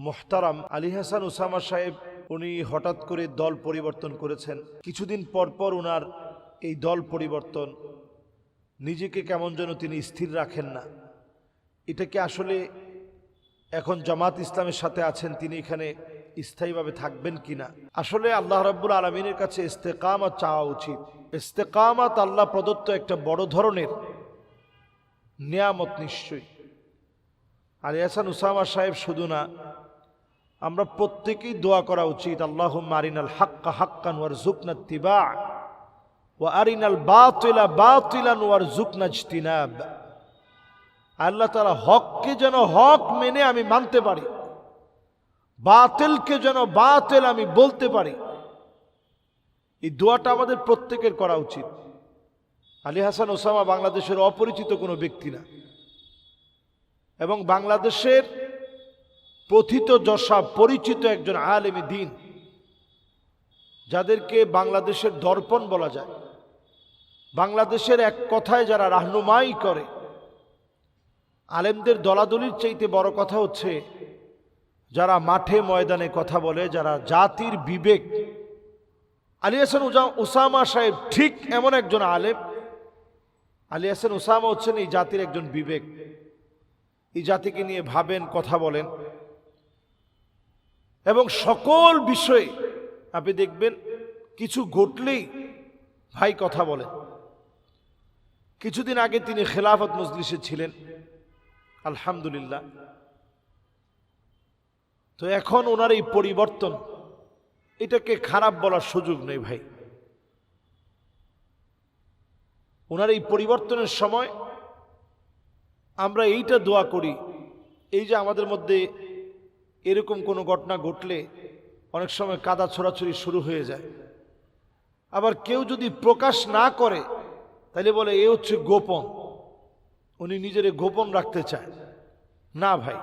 মোহতারাম আলী হাসান ওসামা সাহেব উনি হঠাৎ করে দল পরিবর্তন করেছেন। কিছুদিন পর পর ওনার এই দল পরিবর্তন, নিজেকে কেমন যেন তিনি স্থির রাখেন না। এটা কি আসলে এখন জামাত ইসলামের সাথে আছেন, তিনি এখানে স্থায়ীভাবে থাকবেন কিনা? আসলে আল্লাহ রাব্বুল আলামিনের কাছে ইস্তেকামত চাওয়া উচিত। ইস্তেকামত আল্লাহ প্রদত্ত একটা বড় ধরনের নিয়ামত নিশ্চয়ই। আলী হাসান ওসামা সাহেব শুধু না, আমরা প্রত্যেকেই দোয়া করা উচিত, আল্লাহুম্মা আরিনাল হাক্কা হাক্কান ওয়ারযুকনা ইত্তিবা ওয়া আরিনাল বাতিলা বাতিলান ওয়ারযুকনা ইজতিনাব। আল্লাহ তাআলা হককে যেন হক মেনে আমি মানতে পারি, বাতিলকে যেন বাতিল আমি বলতে পারি। এই দোয়াটা আমাদের প্রত্যেকের করা উচিত। আলী হাসান ওসামা বাংলাদেশের অপরিচিত কোনো ব্যক্তি না, এবং বাংলাদেশের প্রথিত যশা পরিচিত একজন আলেম দ্বীন, যাদেরকে বাংলাদেশের দর্পণ বলা যায়। বাংলাদেশের এক কথায় যারা রাহনুমাই করে। আলেমদের দলাদলির চাইতে বড় কথা হচ্ছে যারা মাঠে ময়দানে কথা বলে, যারা জাতির বিবেক। আলী হাসান ওসামা সাহেব ঠিক এমন একজন আলেম। আলী হাসান ওসামা হচ্ছেন এই জাতির একজন বিবেক। এই জাতিকে নিয়ে ভাবেন, কথা বলেন, এবং সকল বিষয়ে আপনি দেখবেন কিছু ঘটলেই ভাই কথা বলেন। কিছুদিন আগে তিনি খেলাফত মজলিসে ছিলেন, আলহামদুলিল্লাহ। তো এখন ওনার এই পরিবর্তন, এটাকে খারাপ বলার সুযোগ নেই ভাই। ওনার এই পরিবর্তনের সময় আমরা এইটা দোয়া করি, এই যে আমাদের মধ্যে এরকম কোনো ঘটনা ঘটলে অনেক সময় কাদা ছোড়াছুড়ি শুরু হয়ে যায়। আবার কেউ যদি প্রকাশ না করে তাহলে বলে এ হচ্ছে গোপন, উনি নিজের গোপন রাখতে চায়। না ভাই,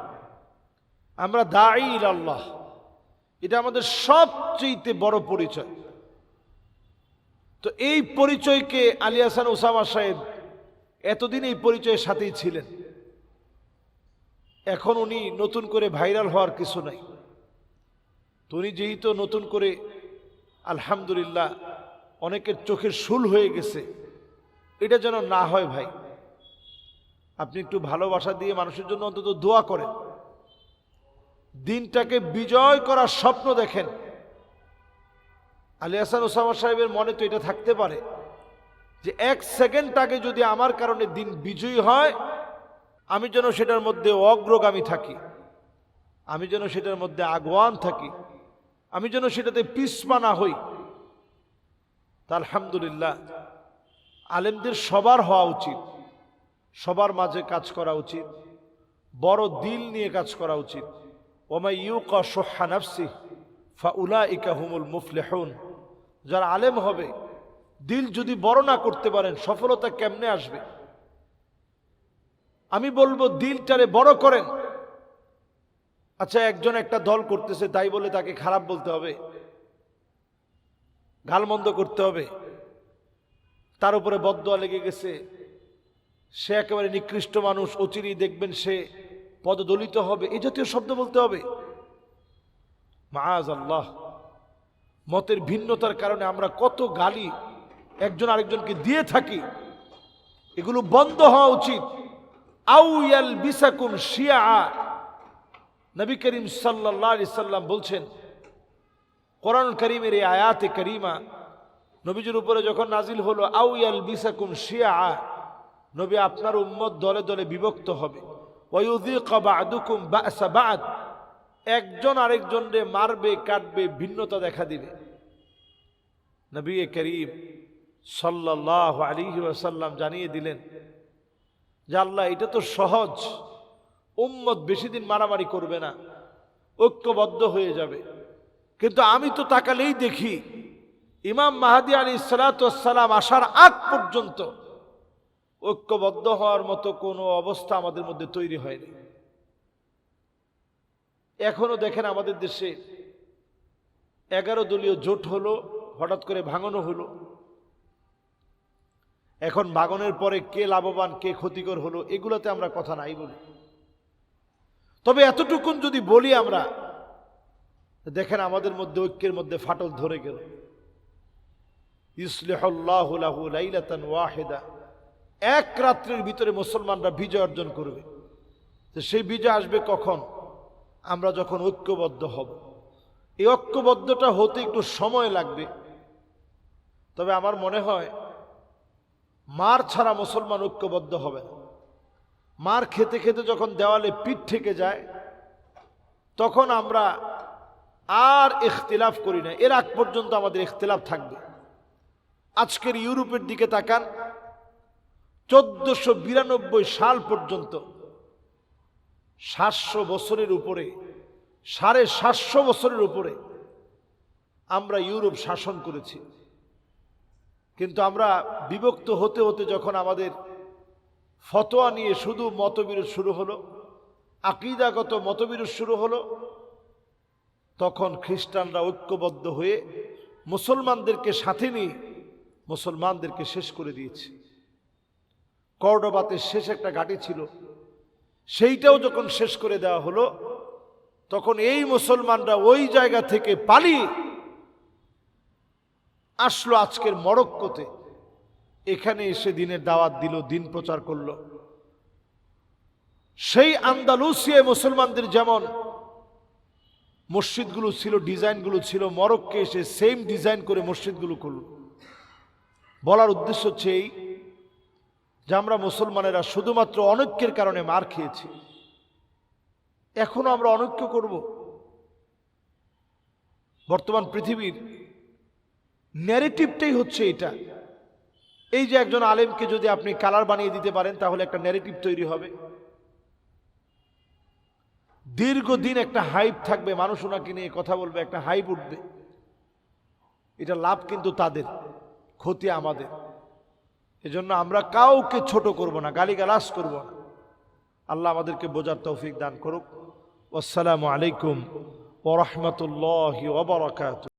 আমরা দাঈ ইলাল্লাহ, এটা আমাদের সবচেয়ে বড় পরিচয়। তো এই পরিচয়কে আলী হাসান ওসামা সাহেব এতদিন এই পরিচয়ের সাথেই ছিলেন। এখন উনি নতুন করে ভাইরাল হওয়ার কিছু নাই। তো উনি যেহেতু নতুন করে আলহামদুলিল্লাহ অনেকের চোখের শুল হয়ে গেছে, এটা যেন না হয় ভাই। আপনি একটু ভালোবাসা দিয়ে মানুষের জন্য অন্তত দোয়া করেন, দিনটাকে বিজয় করার স্বপ্ন দেখেন। আলী হাসান ওসামা সাহেবের মনে তো এটা থাকতে পারে যে এক সেকেন্ড আগে যদি আমার কারণে দিন বিজয়ী হয়, আমি যেন সেটার মধ্যে অগ্রগামী থাকি, আমি যেন সেটার মধ্যে আগুয়ান থাকি, আমি যেন সেটাতে পিছপা না হই। তা আলহামদুলিল্লাহ আলেমদের সবার হওয়া উচিত, সবার মাঝে কাজ করা উচিত, বড় দিল নিয়ে কাজ করা উচিত। ওমাই ইউকা শুহ্হা নাফসিহি ফাউলাইকা হুমুল মুফলিহুন। যারা আলেম হবে, দিল যদি বড় না করতে পারেন, সফলতা কেমনে আসবে? আমি বলবো দিলটারে বড় করেন। আচ্ছা, একজন একটা দল করতেছে তাই বলে তাকে খারাপ বলতে হবে, গালমন্দ করতে হবে, তার উপরে বদদোয়া লেগে গেছে, সে একেবারে নিকৃষ্ট মানুষ, অচিরেই দেখবেন সে পদদলিত হবে, এই জাতীয় শব্দ বলতে হবে? মাআযাল্লাহ। মতের ভিন্নতার কারণে আমরা কত গালি একজন আরেকজনকে দিয়ে থাকি, এগুলো বন্ধ হওয়া উচিত। আউ ইয়ালবিসাকুম শিয়া, নবী করিম সাল্লাল্লাহু আলাইহি সাল্লাম বলছেন, কোরআন কারীমের এই আয়াতে কারীমা নবীজির উপরে যখন নাজিল হলো, আউ ইয়ালবিসাকুম শিয়া, নবী আপনার উম্মত দলে দলে বিভক্ত হবে। ওয়া ইউযীকা বা'দুকুম বা'সা বা'দ, একজন আরেকজনকে মারবে, কাটবে, ভিন্নতা দেখা দিবে। নবী করিম সাল্লাল্লাহু আলাইহি ওয়াসাল্লাম জানিয়ে দিলেন যে আল্লাহ, এটা তো সহজ, উম্মত বেশি দিন মারামারি করবে না, ঐক্যবদ্ধ হয়ে যাবে। কিন্তু আমি তো তাকালেই দেখি ইমাম মাহদী আলাইহিস সালাতু ওয়াস সালাম আসার আগ পর্যন্ত ঐক্যবদ্ধ হওয়ার মতো কোনো অবস্থা আমাদের মধ্যে তৈরি হয়নি। এখনো দেখেন আমাদের দেশে 11 দলীয় জোট হলো, হঠাৎ করে ভাঙনও হলো। এখন ভাঙনের পরে কে লাভবান কে ক্ষতিকর হলো, এগুলোতে আমরা কথা নাই বলি। তবে এতটুকুন যদি বলি আমরা দেখেন আমাদের মধ্যে ঐক্যের মধ্যে ফাটল ধরে গেল। ইসলিহুল্লাহু লাহু লাইলাতান ওয়াহিদা, এক রাত্রির ভিতরে মুসলমানরা বিজয় অর্জন করবে। তো সেই বিজয় আসবে কখন? আমরা যখন ঐক্যবদ্ধ হব। এই ঐক্যবদ্ধটা হতে একটু সময় লাগবে, তবে আমার মনে হয় মার ছাড়া মুসলমান ঐক্যবদ্ধ হবে না। মার খেতে খেতে যখন দেওয়ালে পিঠ থেকে যায়, তখন আমরা আর ইখতিলাফ করি না। এর আগ পর্যন্ত আমাদের ইখতিলাফ থাকবে। আজকের ইউরোপের দিকে তাকান, 1492 সাল পর্যন্ত 700 বছরের উপরে, 750 বছরের উপরে আমরা ইউরোপ শাসন করেছি। কিন্তু আমরা বিভক্ত হতে হতে যখন আমাদের ফতোয়া নিয়ে শুধু মতবিরোধ শুরু হলো, আকীদাগত মতবিরোধ শুরু হলো, তখন খ্রিস্টানরা ঐক্যবদ্ধ হয়ে মুসলমানদেরকে সাথে নিয়ে মুসলমানদেরকে শেষ করে দিয়েছে। কর্ডোবাতে শেষ একটা ঘাঁটি ছিল, সেইটাও যখন শেষ করে দেওয়া হলো, তখন এই মুসলমানরা ওই জায়গা থেকে পালিয়ে আসলো আজকের মরক্কোতে। এখানে এসে দিনের দাওয়াত দিল, দিন প্রচার করলো। সেই আন্দালুসিয়ায় মুসলমানদের যেমন মসজিদগুলো ছিল, ডিজাইনগুলো ছিল, মরক্কো এসে সেম ডিজাইন করে মসজিদগুলো করল। বলার উদ্দেশ্য হচ্ছে এই যে আমরা মুসলমানেরা শুধুমাত্র অনৈক্যের কারণে মার খেয়েছি, এখনো আমরা অনৈক্য করব। বর্তমান পৃথিবীর ন্যারেটিভটাই হচ্ছে এটা। এই যে একজন আলেমকে যদি আপনি কালার বানিয়ে দিতে পারেন, তাহলে একটা ন্যারেটিভ তৈরি হবে, দীর্ঘদিন একটা হাইপ থাকবে, মানুষ ওনাকে নিয়ে কথা বলবে, একটা হাইপ উঠবে। এটা লাভ কিন্তু তাদের, ক্ষতি আমাদের। এজন্য আমরা কাউকে ছোট করব না, গালিগালাজ করব না। আল্লাহ আমাদেরকে বোঝার তৌফিক দান করুক। আসসালামু আলাইকুম ওয়া রাহমাতুল্লাহি ওয়া বারাকাতুহু।